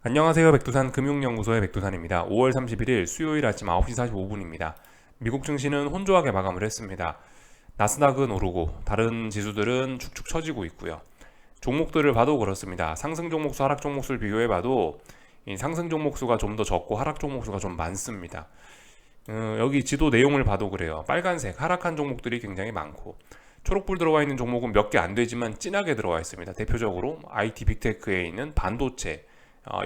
안녕하세요. 백두산 금융연구소의 백두산입니다. 5월 31일 수요일 아침 9시 45분입니다. 미국 증시는 혼조하게 마감을 했습니다. 나스닥은 오르고 다른 지수들은 축축 처지고 있고요. 종목들을 봐도 그렇습니다. 상승 종목수, 하락 종목수를 비교해 봐도 이 상승 종목수가 좀 더 적고 하락 종목수가 좀 많습니다. 여기 지도 내용을 봐도 그래요. 빨간색 하락한 종목들이 굉장히 많고 초록불 들어와 있는 종목은 몇 개 안 되지만 진하게 들어와 있습니다. 대표적으로 IT 빅테크에 있는 반도체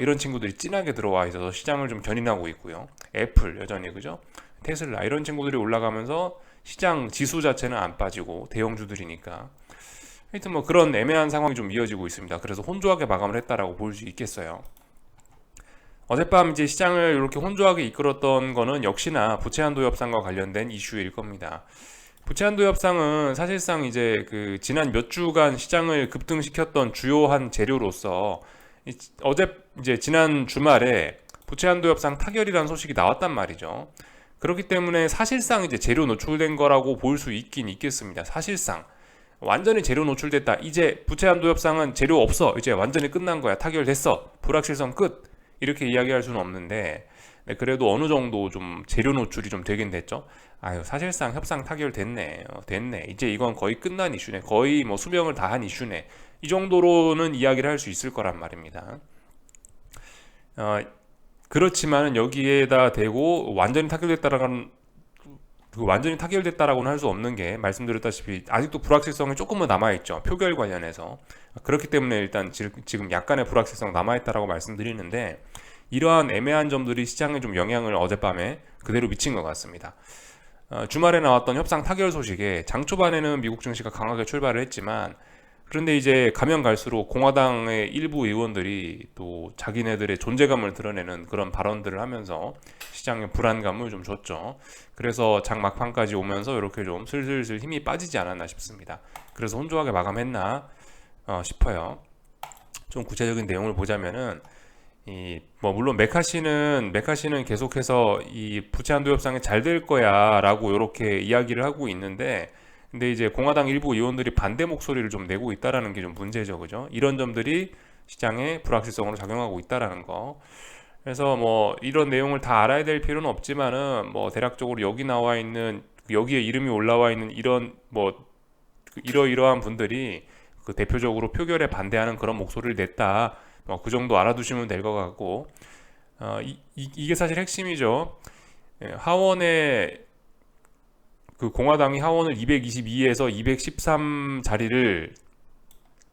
이런 친구들이 진하게 들어와 있어서 시장을 좀 견인하고 있고요. 애플 여전히 그죠? 테슬라 이런 친구들이 올라가면서 시장 지수 자체는 안 빠지고 대형주들이니까 하여튼 뭐 그런 애매한 상황이 좀 이어지고 있습니다. 그래서 혼조하게 마감을 했다라고 볼 수 있겠어요. 어젯밤 이제 시장을 이렇게 혼조하게 이끌었던 거는 역시나 부채한도 협상과 관련된 이슈일 겁니다. 부채한도 협상은 사실상 이제 그 지난 몇 주간 시장을 급등시켰던 주요한 재료로서 어제 이제 지난 주말에 부채한도 협상 타결이라는 소식이 나왔단 말이죠. 그렇기 때문에 사실상 이제 재료 노출된 거라고 볼 수 있긴 있겠습니다. 사실상 완전히 재료 노출됐다. 이제 부채한도 협상은 재료 없어. 이제 완전히 끝난 거야. 타결됐어. 불확실성 끝. 이렇게 이야기할 수는 없는데 네, 그래도 어느 정도 좀 재료 노출이 좀 되긴 됐죠. 아유 사실상 협상 타결됐네. 됐네. 이제 이건 거의 끝난 이슈네. 거의 뭐 수명을 다한 이슈네. 이 정도로는 이야기를 할 수 있을 거란 말입니다. 어, 그렇지만은 여기에다 대고 완전히 타결됐다라고는 할 수 없는 게 말씀드렸다시피 아직도 불확실성이 조금은 남아있죠. 표결 관련해서. 그렇기 때문에 일단 지금 약간의 불확실성 남아있다라고 말씀드리는데 이러한 애매한 점들이 시장에 좀 영향을 어젯밤에 그대로 미친 것 같습니다. 주말에 나왔던 협상 타결 소식에 장 초반에는 미국 증시가 강하게 출발을 했지만 그런데 이제 가면 갈수록 공화당의 일부 의원들이 또 자기네들의 존재감을 드러내는 그런 발언들을 하면서 시장에 불안감을 좀 줬죠. 그래서 장 막판까지 오면서 이렇게 좀 슬슬슬 힘이 빠지지 않았나 싶습니다. 그래서 혼조하게 마감했나 싶어요. 좀 구체적인 내용을 보자면은 뭐 물론 메카시는 계속해서 이 부채 한도 협상이 잘 될 거야라고 이렇게 이야기를 하고 있는데 근데 이제 공화당 일부 의원들이 반대 목소리를 좀 내고 있다라는 게 좀 문제죠, 그죠? 이런 점들이 시장에 불확실성으로 작용하고 있다라는 거. 그래서 뭐 이런 내용을 다 알아야 될 필요는 없지만은 뭐 대략적으로 여기 나와 있는 여기에 이름이 올라와 있는 이런 뭐 이러이러한 분들이 그 대표적으로 표결에 반대하는 그런 목소리를 냈다. 뭐 그 정도 알아두시면 될 것 같고 이게 사실 핵심이죠. 하원의 그 공화당이 하원을 222에서 213 자리를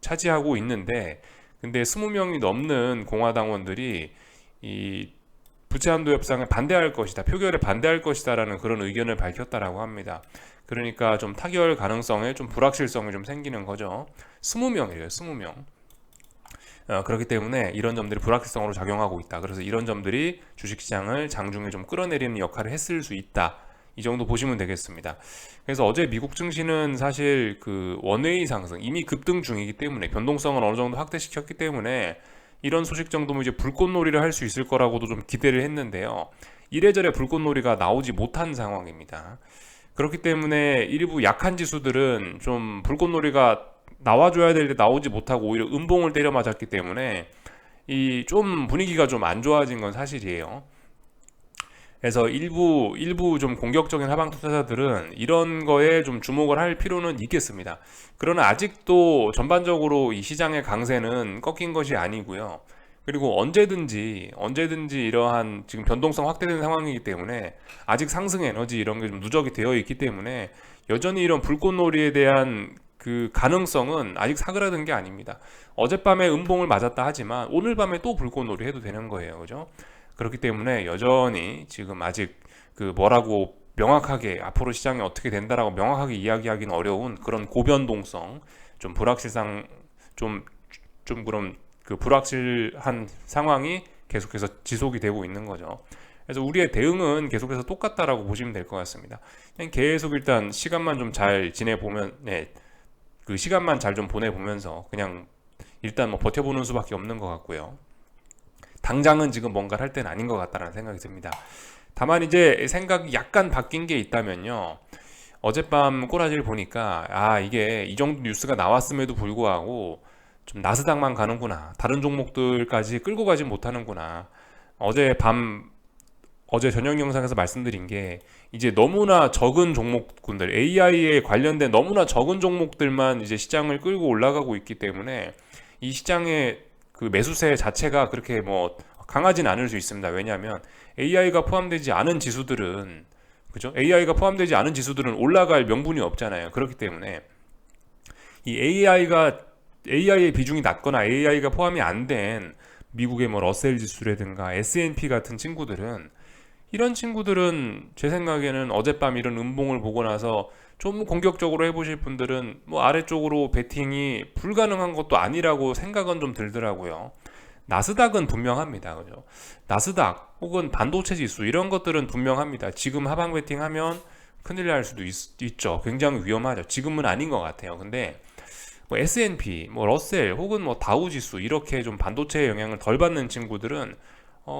차지하고 있는데 근데 20명이 넘는 공화당원들이 이 부채한도 협상에 반대할 것이다. 표결에 반대할 것이다라는 그런 의견을 밝혔다라고 합니다. 그러니까 좀 타결 가능성에 좀 불확실성이 좀 생기는 거죠. 20명이래요. 20명. 그렇기 때문에 이런 점들이 불확실성으로 작용하고 있다. 그래서 이런 점들이 주식시장을 장중에 좀 끌어내리는 역할을 했을 수 있다. 이 정도 보시면 되겠습니다. 그래서 어제 미국 증시는 사실 그 원웨이 상승, 이미 급등 중이기 때문에 변동성을 어느 정도 확대시켰기 때문에 이런 소식 정도면 이제 불꽃놀이를 할 수 있을 거라고도 좀 기대를 했는데요. 이래저래 불꽃놀이가 나오지 못한 상황입니다. 그렇기 때문에 일부 약한 지수들은 좀 불꽃놀이가 나와줘야 될 때 나오지 못하고 오히려 음봉을 때려 맞았기 때문에 이 좀 분위기가 좀 안 좋아진 건 사실이에요. 그래서 일부 좀 공격적인 하방 투자자들은 이런 거에 좀 주목을 할 필요는 있겠습니다. 그러나 아직도 전반적으로 이 시장의 강세는 꺾인 것이 아니고요. 그리고 언제든지 이러한 지금 변동성 확대된 상황이기 때문에 아직 상승 에너지 이런 게 좀 누적이 되어 있기 때문에 여전히 이런 불꽃놀이에 대한 그 가능성은 아직 사그라든 게 아닙니다. 어젯밤에 음봉을 맞았다 하지만 오늘 밤에 또 불꽃놀이 해도 되는 거예요. 그죠? 그렇기 때문에 여전히 지금 아직 그 뭐라고 명확하게 앞으로 시장이 어떻게 된다라고 명확하게 이야기하기는 어려운 그런 고변동성, 좀 불확실상 좀 그런 그 불확실한 상황이 계속해서 지속이 되고 있는 거죠. 그래서 우리의 대응은 계속해서 똑같다라고 보시면 될 것 같습니다. 그냥 계속 일단 시간만 좀 잘 지내보면, 네, 그 시간만 잘 좀 보내보면서 그냥 일단 뭐 버텨보는 수밖에 없는 것 같고요. 당장은 지금 뭔가를 할 때는 아닌 것 같다는 생각이 듭니다. 다만 이제 생각이 약간 바뀐 게 있다면요. 어젯밤 꼬라지를 보니까 이게 이 정도 뉴스가 나왔음에도 불구하고 좀 나스닥만 가는구나. 다른 종목들까지 끌고 가지 못하는구나. 어제 밤 어제 저녁 영상에서 말씀드린 게 이제 너무나 적은 종목군들 AI에 관련된 너무나 적은 종목들만 이제 시장을 끌고 올라가고 있기 때문에 이 시장의 그 매수세 자체가 그렇게 뭐 강하진 않을 수 있습니다. 왜냐하면 AI가 포함되지 않은 지수들은 그죠? AI가 포함되지 않은 지수들은 올라갈 명분이 없잖아요. 그렇기 때문에 이 AI의 비중이 낮거나 AI가 포함이 안 된 미국의 뭐 러셀 지수라든가 S&P 같은 친구들은 이런 친구들은 제 생각에는 어젯밤 이런 음봉을 보고 나서 좀 공격적으로 해보실 분들은 뭐 아래쪽으로 베팅이 불가능한 것도 아니라고 생각은 좀 들더라고요. 나스닥은 분명합니다. 그죠? 나스닥 혹은 반도체 지수 이런 것들은 분명합니다. 지금 하방 베팅하면 큰일 날 수도 있죠. 굉장히 위험하죠. 지금은 아닌 것 같아요. 근데 뭐 S&P, 뭐 러셀 혹은 뭐 다우 지수 이렇게 좀 반도체의 영향을 덜 받는 친구들은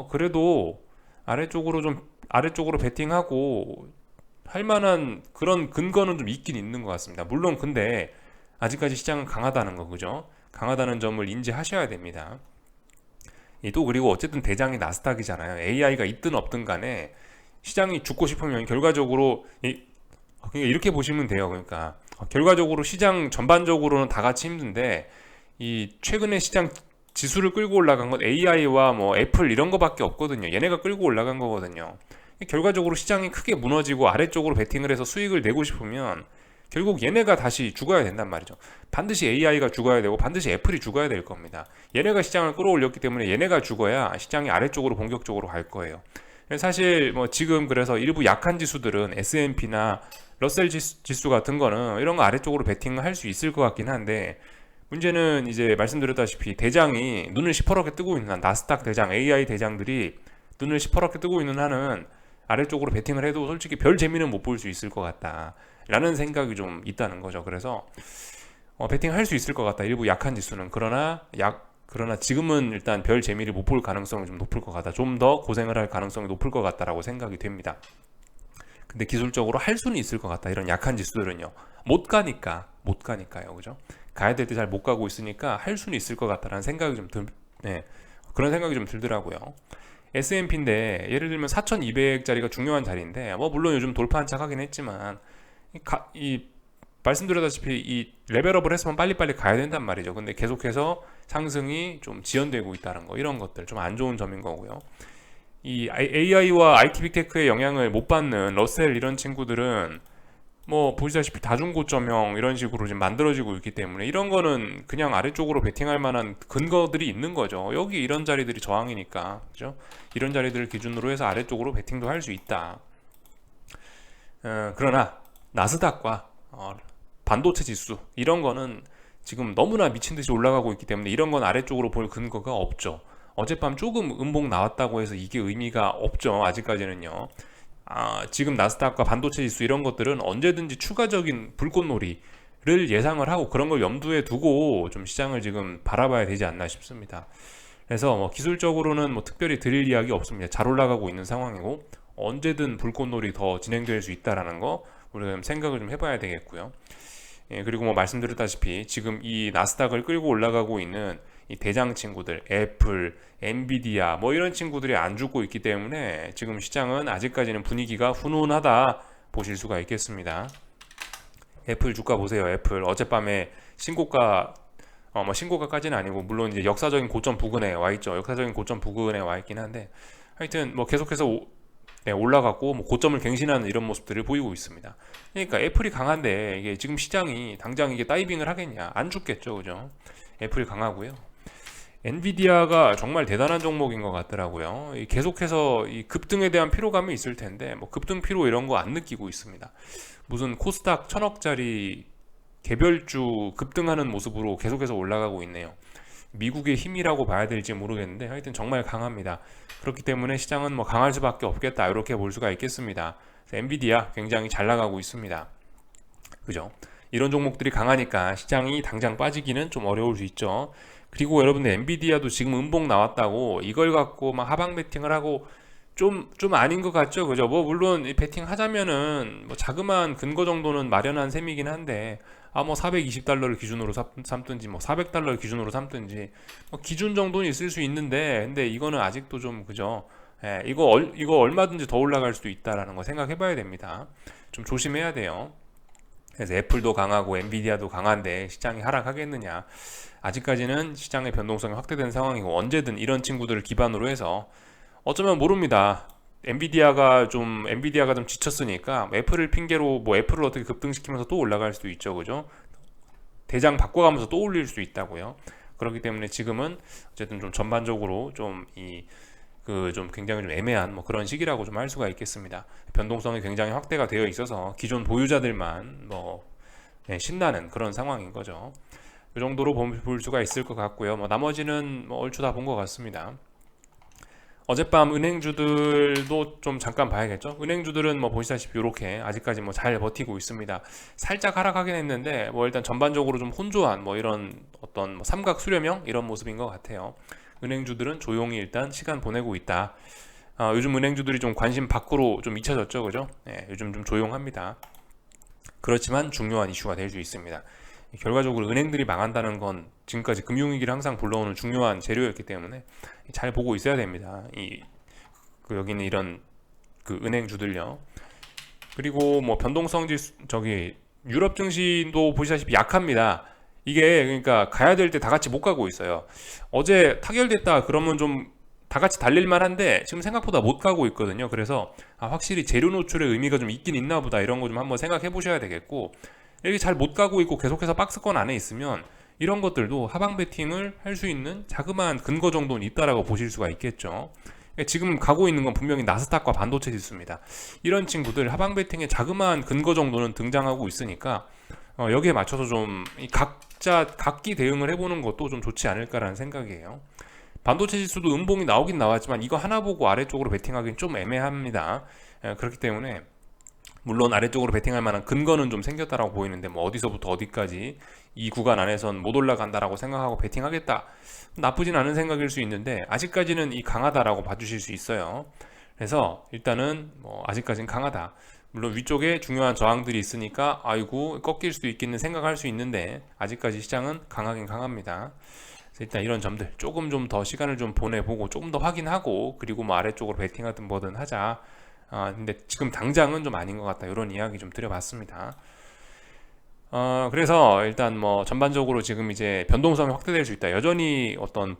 그래도 아래쪽으로 베팅하고 할 만한 그런 근거는 좀 있긴 있는 것 같습니다. 물론 근데 아직까지 시장은 강하다는 거 그죠? 강하다는 점을 인지하셔야 됩니다. 또 그리고 어쨌든 대장이 나스닥이잖아요. AI가 있든 없든 간에 시장이 죽고 싶으면 결과적으로 그러니까 이렇게 보시면 돼요. 그러니까 결과적으로 시장 전반적으로는 다 같이 힘든데 이 최근에 시장 지수를 끌고 올라간 건 AI와 뭐 애플 이런 거밖에 없거든요. 얘네가 끌고 올라간 거거든요. 결과적으로 시장이 크게 무너지고 아래쪽으로 베팅을 해서 수익을 내고 싶으면 결국 얘네가 다시 죽어야 된단 말이죠. 반드시 AI가 죽어야 되고 반드시 애플이 죽어야 될 겁니다. 얘네가 시장을 끌어올렸기 때문에 얘네가 죽어야 시장이 아래쪽으로 본격적으로 갈 거예요. 사실 뭐 지금 그래서 일부 약한 지수들은 S&P나 러셀 지수 같은 거는 이런 거 아래쪽으로 베팅을 할 수 있을 것 같긴 한데 문제는 이제 말씀드렸다시피 대장이 눈을 시퍼렇게 뜨고 있는 한 나스닥 대장, AI 대장들이 눈을 시퍼렇게 뜨고 있는 한은 아래쪽으로 베팅을 해도 솔직히 별 재미는 못 볼 수 있을 것 같다 라는 생각이 좀 있다는 거죠. 그래서 베팅할 수 있을 것 같다. 일부 약한 지수는 그러나 지금은 일단 별 재미를 못 볼 가능성이 좀 높을 것 같다. 좀 더 고생을 할 가능성이 높을 것 같다라고 생각이 됩니다. 근데 기술적으로 할 수는 있을 것 같다. 이런 약한 지수들은요. 못 가니까요. 그죠? 가야 될 때 잘 못 가고 있으니까 할 수는 있을 것 같다라는 생각이 네, 그런 생각이 좀 들더라고요. S&P인데 예를 들면 4,200짜리가 중요한 자리인데 뭐 물론 요즘 돌파 한착하긴 했지만 말씀드렸다시피 이 레벨업을 했으면 빨리빨리 가야 된단 말이죠. 근데 계속해서 상승이 좀 지연되고 있다는 거 이런 것들 좀 안 좋은 점인 거고요. 이 AI와 IT 빅테크의 영향을 못 받는 러셀 이런 친구들은 뭐 보시다시피 다중고점형 이런 식으로 지금 만들어지고 있기 때문에 이런 거는 그냥 아래쪽으로 베팅할 만한 근거들이 있는 거죠. 여기 이런 자리들이 저항이니까 그죠? 이런 자리들을 기준으로 해서 아래쪽으로 베팅도 할 수 있다. 그러나 나스닥과 반도체 지수 이런 거는 지금 너무나 미친 듯이 올라가고 있기 때문에 이런 건 아래쪽으로 볼 근거가 없죠. 어젯밤 조금 음봉 나왔다고 해서 이게 의미가 없죠. 아직까지는요. 지금 나스닥과 반도체 지수 이런 것들은 언제든지 추가적인 불꽃놀이를 예상을 하고 그런 걸 염두에 두고 좀 시장을 지금 바라봐야 되지 않나 싶습니다. 그래서 뭐 기술적으로는 뭐 특별히 드릴 이야기 없습니다. 잘 올라가고 있는 상황이고 언제든 불꽃놀이 더 진행될 수 있다라는 거 우리가 좀 생각을 좀 해봐야 되겠고요. 그리고 뭐 말씀드렸다시피 지금 이 나스닥을 끌고 올라가고 있는 이 대장 친구들 애플, 엔비디아 뭐 이런 친구들이 안 죽고 있기 때문에 지금 시장은 아직까지는 분위기가 훈훈하다 보실 수가 있겠습니다. 애플 주가 보세요. 애플 어젯밤에 신고가 뭐 신고가까지는 아니고 물론 이제 역사적인 고점 부근에 와 있죠. 역사적인 고점 부근에 와 있긴 한데 하여튼 뭐 계속해서 올라갔고 뭐 고점을 갱신하는 이런 모습들을 보이고 있습니다. 그러니까 애플이 강한데 이게 지금 시장이 당장 이게 다이빙을 하겠냐? 안 죽겠죠, 그죠? 애플이 강하고요. 엔비디아가 정말 대단한 종목인 것 같더라고요. 계속해서 이 급등에 대한 피로감이 있을 텐데 뭐 급등 피로 이런 거 안 느끼고 있습니다. 무슨 코스닥 1,000억짜리 개별주 급등하는 모습으로 계속해서 올라가고 있네요. 미국의 힘이라고 봐야 될지 모르겠는데 하여튼 정말 강합니다. 그렇기 때문에 시장은 뭐 강할 수밖에 없겠다 이렇게 볼 수가 있겠습니다. 엔비디아 굉장히 잘 나가고 있습니다. 그죠? 이런 종목들이 강하니까 시장이 당장 빠지기는 좀 어려울 수 있죠. 그리고 여러분들 엔비디아도 지금 음봉 나왔다고 이걸 갖고 막 하방 베팅을 하고 좀 아닌 것 같죠, 그죠? 뭐 물론 베팅 하자면은 뭐 자그마한 근거 정도는 마련한 셈이긴 한데 뭐 420달러를 기준으로 삼든지 뭐 400달러를 기준으로 삼든지 뭐 기준 정도는 있을 수 있는데, 근데 이거는 아직도 좀 그죠. 예, 이거 얼마든지 더 올라갈 수도 있다라는 거 생각해 봐야 됩니다. 좀 조심해야 돼요. 그래서 애플도 강하고 엔비디아도 강한데 시장이 하락하겠느냐? 아직까지는 시장의 변동성이 확대된 상황이고, 언제든 이런 친구들을 기반으로 해서 어쩌면 모릅니다. 엔비디아가 좀 지쳤으니까 애플을 핑계로 뭐 애플을 어떻게 급등시키면서 또 올라갈 수도 있죠, 그죠? 대장 바꿔가면서 또 올릴 수 있다고요. 그렇기 때문에 지금은 어쨌든 좀 전반적으로 좀 좀 굉장히 좀 애매한 뭐 그런 시기라고 좀 할 수가 있겠습니다. 변동성이 굉장히 확대가 되어 있어서 기존 보유자들만 뭐 신나는 그런 상황인 거죠. 이 정도로 볼 수가 있을 것 같고요. 뭐 나머지는 뭐 얼추 다 본 것 같습니다. 어젯밤 은행주들도 좀 잠깐 봐야겠죠. 은행주들은 뭐 보시다시피 이렇게 아직까지 뭐 잘 버티고 있습니다. 살짝 하락하긴 했는데 뭐 일단 전반적으로 좀 혼조한 뭐 이런 어떤 뭐 삼각 수렴형 이런 모습인 것 같아요. 은행주들은 조용히 일단 시간 보내고 있다. 요즘 은행주들이 좀 관심 밖으로 좀 잊혀졌죠, 그죠? 요즘 좀 조용합니다. 그렇지만 중요한 이슈가 될 수 있습니다. 결과적으로 은행들이 망한다는 건 지금까지 금융위기를 항상 불러오는 중요한 재료였기 때문에 잘 보고 있어야 됩니다. 여기는 이런 그 은행주들요. 그리고 뭐 변동성 지수, 유럽 증시도 보시다시피 약합니다. 이게 그러니까 가야 될 때 다 같이 못 가고 있어요. 어제 타결됐다 그러면 좀 다 같이 달릴만 한데 지금 생각보다 못 가고 있거든요. 그래서 확실히 재료 노출의 의미가 좀 있긴 있나 보다, 이런 거 좀 한번 생각해 보셔야 되겠고, 이렇게 잘 못 가고 있고 계속해서 박스권 안에 있으면 이런 것들도 하방 베팅을 할 수 있는 자그마한 근거 정도는 있다라고 보실 수가 있겠죠. 지금 가고 있는 건 분명히 나스닥과 반도체 지수입니다. 이런 친구들 하방 베팅의 자그마한 근거 정도는 등장하고 있으니까 여기에 맞춰서 좀 각기 대응을 해보는 것도 좀 좋지 않을까라는 생각이에요. 반도체 지수도 음봉이 나오긴 나왔지만 이거 하나 보고 아래쪽으로 베팅하기는 좀 애매합니다. 그렇기 때문에 물론 아래쪽으로 베팅할 만한 근거는 좀 생겼다라고 보이는데, 뭐 어디서부터 어디까지 이 구간 안에선 못 올라간다라고 생각하고 베팅하겠다, 나쁘진 않은 생각일 수 있는데 아직까지는 이 강하다라고 봐주실 수 있어요. 그래서 일단은 뭐 아직까지는 강하다. 물론 위쪽에 중요한 저항들이 있으니까 아이고 꺾일 수도 있겠는 생각할 수 있는데 아직까지 시장은 강하긴 강합니다. 그래서 일단 이런 점들 조금 좀 더 시간을 좀 보내보고 조금 더 확인하고, 그리고 뭐 아래쪽으로 베팅하든 뭐든 하자. 근데 지금 당장은 좀 아닌 것 같다, 이런 이야기 좀 드려봤습니다. 그래서 일단 뭐 전반적으로 지금 이제 변동성이 확대될 수 있다. 여전히 어떤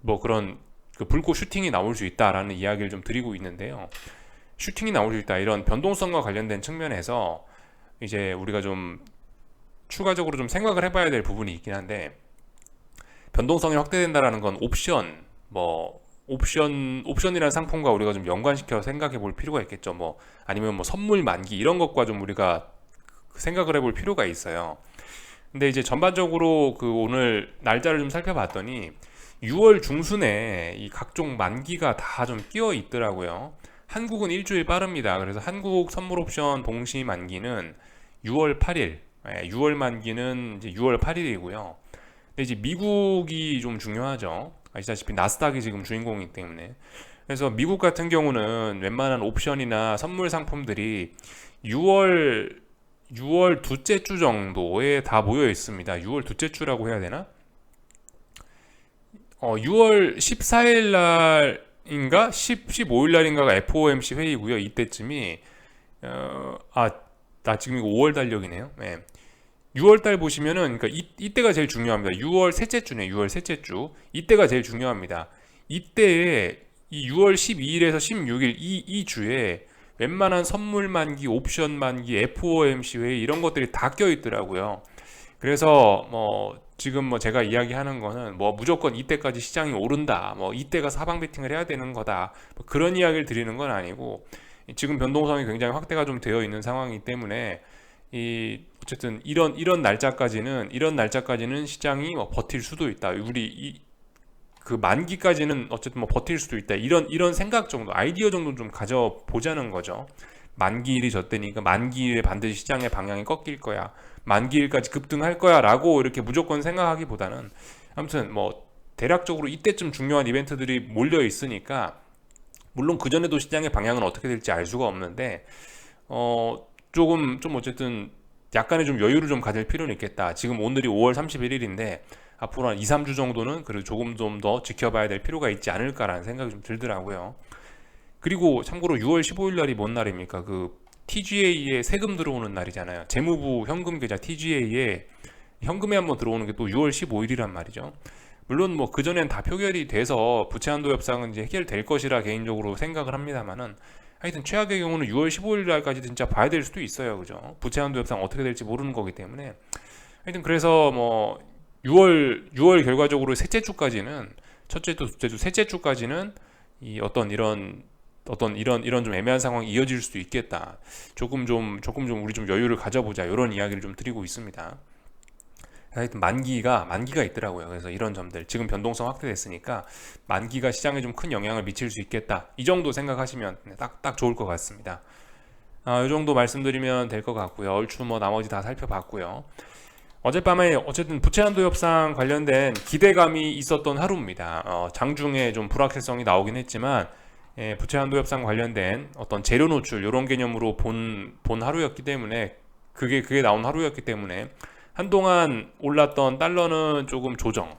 뭐 그런 그 불꽃 슈팅이 나올 수 있다라는 이야기를 좀 드리고 있는데요. 슈팅이 나올 수 있다, 이런 변동성과 관련된 측면에서 이제 우리가 좀 추가적으로 좀 생각을 해봐야 될 부분이 있긴 한데, 변동성이 확대된다라는 건 옵션이라는 상품과 우리가 좀 연관시켜 생각해 볼 필요가 있겠죠. 뭐 아니면 뭐 선물 만기 이런 것과 좀 우리가 생각을 해볼 필요가 있어요. 근데 이제 전반적으로 그 오늘 날짜를 좀 살펴봤더니 6월 중순에 이 각종 만기가 다 좀 끼어 있더라고요. 한국은 일주일 빠릅니다. 그래서 한국 선물 옵션 동시 만기는 6월 8일, 6월 만기는 이제 6월 8일이고요. 근데 이제 미국이 좀 중요하죠. 아시다시피 나스닥이 지금 주인공이기 때문에. 그래서 미국 같은 경우는 웬만한 옵션이나 선물 상품들이 6월 둘째 주 정도에 다 모여 있습니다. 6월 둘째 주라고 해야 되나? 6월 14일 날인가 15일 날인가가 FOMC 회의고요. 이때쯤이 나 지금 이거 5월 달력이네요. 네. 6월 달 보시면은 그러니까 이때가 제일 중요합니다. 6월 셋째 주네. 6월 셋째 주. 이때가 제일 중요합니다. 이때에 이 6월 12일에서 16일 이 주에 웬만한 선물 만기, 옵션 만기, FOMC 회의 이런 것들이 다 껴 있더라고요. 그래서 뭐 지금 뭐 제가 이야기하는 거는 뭐 무조건 이때까지 시장이 오른다, 뭐 이때가 사방 베팅을 해야 되는 거다, 뭐 그런 이야기를 드리는 건 아니고, 지금 변동성이 굉장히 확대가 좀 되어 있는 상황이기 때문에 어쨌든 이런 날짜까지는 시장이 뭐 버틸 수도 있다. 그 만기까지는 어쨌든 뭐 버틸 수도 있다. 이런 생각 정도, 아이디어 정도 좀 가져 보자는 거죠. 만기일이 졌다니까 만기일에 반드시 시장의 방향이 꺾일 거야, 만기일까지 급등할 거야라고 이렇게 무조건 생각하기보다는, 아무튼 뭐 대략적으로 이때쯤 중요한 이벤트들이 몰려 있으니까, 물론 그 전에도 시장의 방향은 어떻게 될지 알 수가 없는데 조금 좀 어쨌든 약간의 좀 여유를 좀 가질 필요는 있겠다. 지금 오늘이 5월 31일인데 앞으로 한 2, 3주 정도는 그래도 조금 좀 더 지켜봐야 될 필요가 있지 않을까라는 생각이 좀 들더라고요. 그리고 참고로 6월 15일 날이 뭔 날입니까? 그 TGA에 세금 들어오는 날이잖아요. 재무부 현금 계좌 TGA에 현금이 한번 들어오는 게 또 6월 15일이란 말이죠. 물론 뭐 그전엔 다 표결이 돼서 부채 한도 협상은 이제 해결될 것이라 개인적으로 생각을 합니다만은, 하여튼 최악의 경우는 6월 15일 날까지 진짜 봐야 될 수도 있어요. 그죠? 부채 한도 협상 어떻게 될지 모르는 거기 때문에. 하여튼 그래서 뭐 6월 결과적으로 셋째 주까지는, 첫째 주, 둘째 주, 셋째 주까지는 이 이런 좀 애매한 상황이 이어질 수도 있겠다. 조금 좀 우리 좀 여유를 가져보자. 이런 이야기를 좀 드리고 있습니다. 하여튼 만기가 있더라고요. 그래서 이런 점들, 지금 변동성 확대됐으니까 만기가 시장에 좀 큰 영향을 미칠 수 있겠다. 이 정도 생각하시면 딱 좋을 것 같습니다. 이 정도 말씀드리면 될 것 같고요. 얼추 뭐 나머지 다 살펴봤고요. 어젯밤에 어쨌든 부채 한도 협상 관련된 기대감이 있었던 하루입니다. 장중에 좀 불확실성이 나오긴 했지만, 부채 한도 협상 관련된 어떤 재료 노출 이런 개념으로 본 하루였기 때문에, 그게 나온 하루였기 때문에 한동안 올랐던 달러는 조금 조정,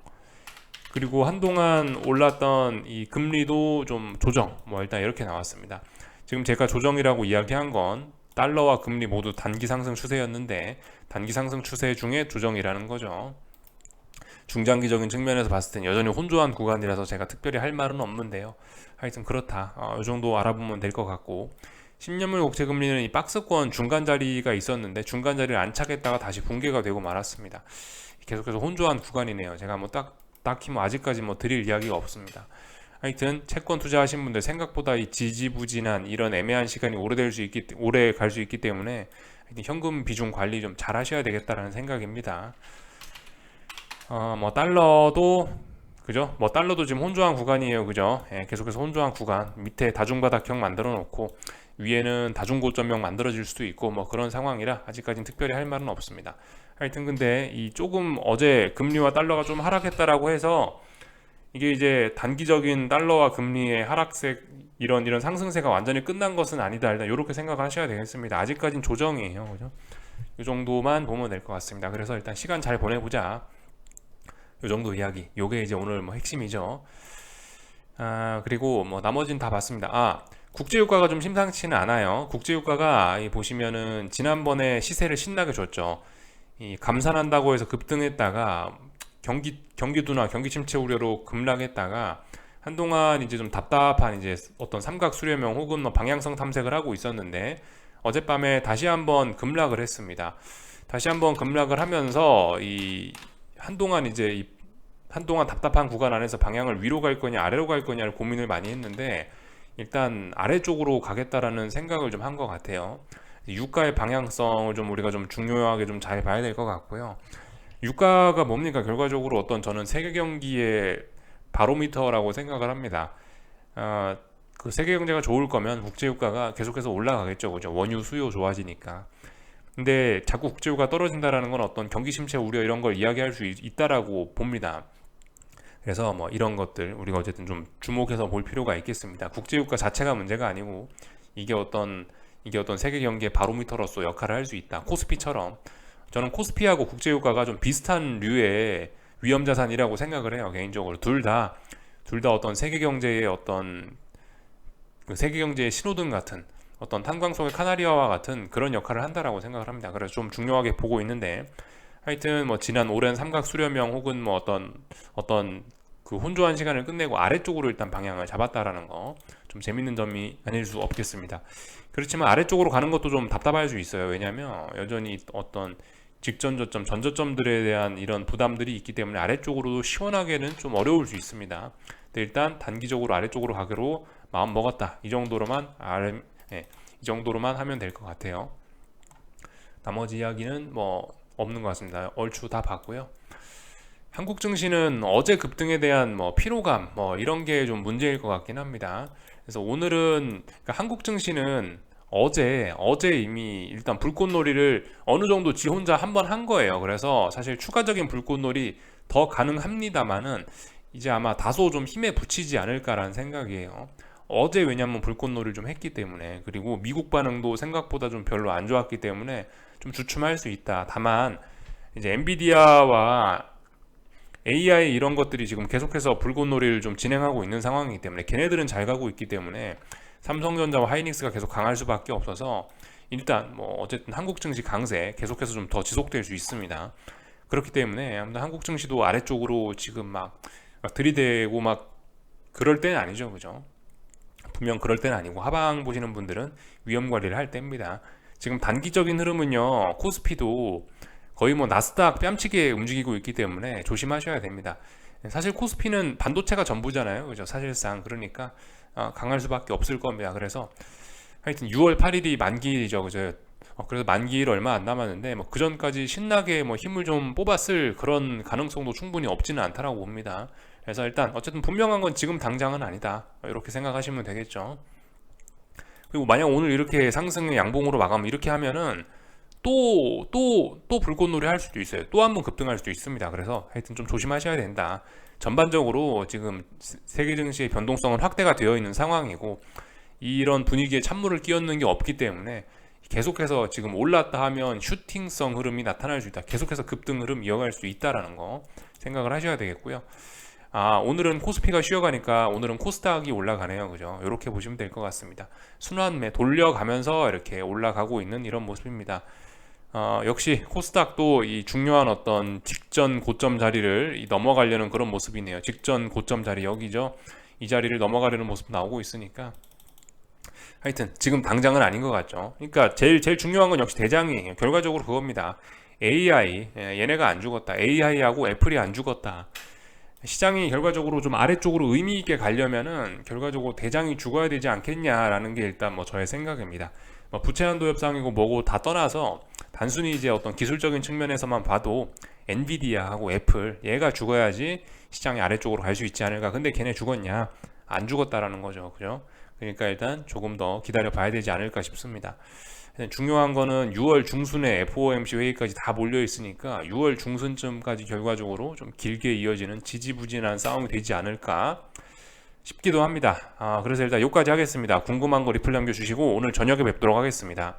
그리고 한동안 올랐던 이 금리도 좀 조정, 뭐 일단 이렇게 나왔습니다. 지금 제가 조정이라고 이야기한 건 달러와 금리 모두 단기 상승 추세였는데, 단기 상승 추세 중에 조정이라는 거죠. 중장기적인 측면에서 봤을 땐 여전히 혼조한 구간이라서 제가 특별히 할 말은 없는데요. 하여튼 그렇다. 이 정도 알아보면 될 것 같고, 10년물 국채 금리는 이 박스권 중간 자리가 있었는데 중간 자리를 안착했다가 다시 붕괴가 되고 말았습니다. 계속해서 혼조한 구간이네요. 제가 뭐 딱히 뭐 아직까지 뭐 드릴 이야기가 없습니다. 하여튼 채권 투자하신 분들 생각보다 이 지지부진한 이런 애매한 시간이 오래 갈 수 있기 때문에 현금 비중 관리 좀 잘 하셔야 되겠다라는 생각입니다. 뭐 달러도 그죠? 뭐 달러도 지금 혼조한 구간이에요. 그죠? 계속해서 혼조한 구간, 밑에 다중바닥형 만들어 놓고 위에는 다중고점형 만들어질 수도 있고 뭐 그런 상황이라 아직까지는 특별히 할 말은 없습니다. 하여튼 근데 이 조금 어제 금리와 달러가 좀 하락했다라고 해서 이게 이제 단기적인 달러와 금리의 하락세, 이런 상승세가 완전히 끝난 것은 아니다. 일단 이렇게 생각하셔야 되겠습니다. 아직까지는 조정이에요. 그죠? 이 정도만 보면 될 것 같습니다. 그래서 일단 시간 잘 보내보자. 이 정도 이야기. 요게 이제 오늘 뭐 핵심이죠. 그리고 뭐 나머지는 다 봤습니다. 국제유가가 좀 심상치는 않아요. 국제유가가 보시면은 지난번에 시세를 신나게 줬죠. 이 감산한다고 해서 급등했다가 경기도나 경기 침체 우려로 급락했다가 한동안 이제 좀 답답한 이제 어떤 삼각 수렴형 혹은 뭐 방향성 탐색을 하고 있었는데, 어젯밤에 다시 한번 급락을 했습니다. 다시 한번 급락을 하면서 한동안 답답한 구간 안에서 방향을 위로 갈 거냐 아래로 갈 거냐를 고민을 많이 했는데, 일단 아래쪽으로 가겠다라는 생각을 좀 한 것 같아요. 유가의 방향성을 좀 우리가 좀 중요하게 좀 잘 봐야 될 것 같고요. 유가가 뭡니까? 결과적으로 어떤, 저는 세계 경기의 바로미터라고 생각을 합니다. 그 세계 경제가 좋을 거면 국제 유가가 계속해서 올라가겠죠. 그죠? 원유 수요 좋아지니까. 근데 자꾸 국제 유가가 떨어진다라는 건 어떤 경기 침체 우려 이런 걸 이야기할 수 있다라고 봅니다. 그래서 뭐 이런 것들 우리가 어쨌든 좀 주목해서 볼 필요가 있겠습니다. 국제 유가 자체가 문제가 아니고 이게 어떤 세계 경기의 바로미터로서 역할을 할 수 있다. 코스피처럼. 저는 코스피하고 국제유가가 좀 비슷한 류의 위험자산이라고 생각을 해요. 개인적으로 둘 다 어떤 세계 경제의 세계 경제의 신호등 같은, 어떤 탄광 속의 카나리아와 같은 그런 역할을 한다라고 생각을 합니다. 그래서 좀 중요하게 보고 있는데, 하여튼 뭐 지난 오랜 삼각 수렴형 혹은 뭐 어떤 그 혼조한 시간을 끝내고 아래쪽으로 일단 방향을 잡았다라는 거, 좀 재밌는 점이 아닐 수 없겠습니다. 그렇지만 아래쪽으로 가는 것도 좀 답답할 수 있어요. 왜냐하면 여전히 어떤 직전 저점, 전 저점들에 대한 이런 부담들이 있기 때문에 아래쪽으로도 시원하게는 좀 어려울 수 있습니다. 근데 일단 단기적으로 아래쪽으로 가기로 마음 먹었다. 이 정도로만 하면 될 것 같아요. 나머지 이야기는 뭐 없는 것 같습니다. 얼추 다 봤고요. 한국 증시는 어제 급등에 대한 뭐 피로감 뭐 이런 게 좀 문제일 것 같긴 합니다. 그래서 오늘은, 그러니까 한국 증시는 어제 이미 일단 불꽃놀이를 어느 정도 지 혼자 한번 한 거예요. 그래서 사실 추가적인 불꽃놀이 더 가능합니다만은 이제 아마 다소 좀 힘에 부치지 않을까라는 생각이에요. 어제 왜냐면 불꽃놀이를 좀 했기 때문에, 그리고 미국 반응도 생각보다 좀 별로 안 좋았기 때문에 좀 주춤할 수 있다. 다만 이제 엔비디아와 AI 이런 것들이 지금 계속해서 불꽃놀이를 좀 진행하고 있는 상황이기 때문에, 걔네들은 잘 가고 있기 때문에 삼성전자와 하이닉스가 계속 강할 수밖에 없어서 일단 뭐 어쨌든 한국 증시 강세 계속해서 좀 더 지속될 수 있습니다. 그렇기 때문에 아무튼 한국 증시도 아래쪽으로 지금 막 들이대고 막 그럴 때는 아니죠, 그죠? 분명 그럴 때는 아니고, 하방 보시는 분들은 위험 관리를 할 때입니다. 지금 단기적인 흐름은요, 코스피도 거의 뭐 나스닥 뺨치게 움직이고 있기 때문에 조심하셔야 됩니다. 사실 코스피는 반도체가 전부잖아요, 그죠? 사실상. 그러니까 강할 수밖에 없을 겁니다. 그래서 하여튼 6월 8일이 만기일이죠, 그죠? 그래서 만기일 얼마 안 남았는데 뭐 그 전까지 신나게 뭐 힘을 좀 뽑았을 그런 가능성도 충분히 없지는 않다라고 봅니다. 그래서 일단 어쨌든 분명한 건 지금 당장은 아니다, 이렇게 생각하시면 되겠죠. 그리고 만약 오늘 이렇게 상승의 양봉으로 마감 이렇게 하면은 또 불꽃놀이 할 수도 있어요. 또 한 번 급등할 수도 있습니다. 그래서 하여튼 좀 조심하셔야 된다. 전반적으로 지금 세계 증시의 변동성은 확대가 되어 있는 상황이고, 이런 분위기에 찬물을 끼얹는 게 없기 때문에 계속해서 지금 올랐다 하면 슈팅성 흐름이 나타날 수 있다. 계속해서 급등 흐름 이어갈 수 있다라는 거 생각을 하셔야 되겠고요. 오늘은 코스피가 쉬어가니까 오늘은 코스닥이 올라가네요, 그죠? 이렇게 보시면 될 것 같습니다. 순환매 돌려가면서 이렇게 올라가고 있는 이런 모습입니다. 역시 코스닥도 이 중요한 어떤 직전 고점 자리를 넘어가려는 그런 모습이네요. 직전 고점 자리 여기죠. 이 자리를 넘어가려는 모습 나오고 있으니까 하여튼 지금 당장은 아닌 것 같죠. 그러니까 제일 중요한 건 역시 대장이에요. 결과적으로 그겁니다. AI, 얘네가 안 죽었다. AI하고 애플이 안 죽었다. 시장이 결과적으로 좀 아래쪽으로 의미 있게 가려면은 결과적으로 대장이 죽어야 되지 않겠냐라는 게 일단 뭐 저의 생각입니다. 뭐 부채 한도 협상이고 뭐고 다 떠나서 단순히 이제 어떤 기술적인 측면에서만 봐도 엔비디아하고 애플, 얘가 죽어야지 시장이 아래쪽으로 갈 수 있지 않을까. 근데 걔네 죽었냐? 안 죽었다라는 거죠, 그죠? 그러니까 일단 조금 더 기다려 봐야 되지 않을까 싶습니다. 중요한 거는 6월 중순에 FOMC 회의까지 다 몰려 있으니까 6월 중순쯤까지 결과적으로 좀 길게 이어지는 지지부진한 싸움이 되지 않을까 싶기도 합니다. 그래서 일단 여기까지 하겠습니다. 궁금한 거 리플 남겨주시고 오늘 저녁에 뵙도록 하겠습니다.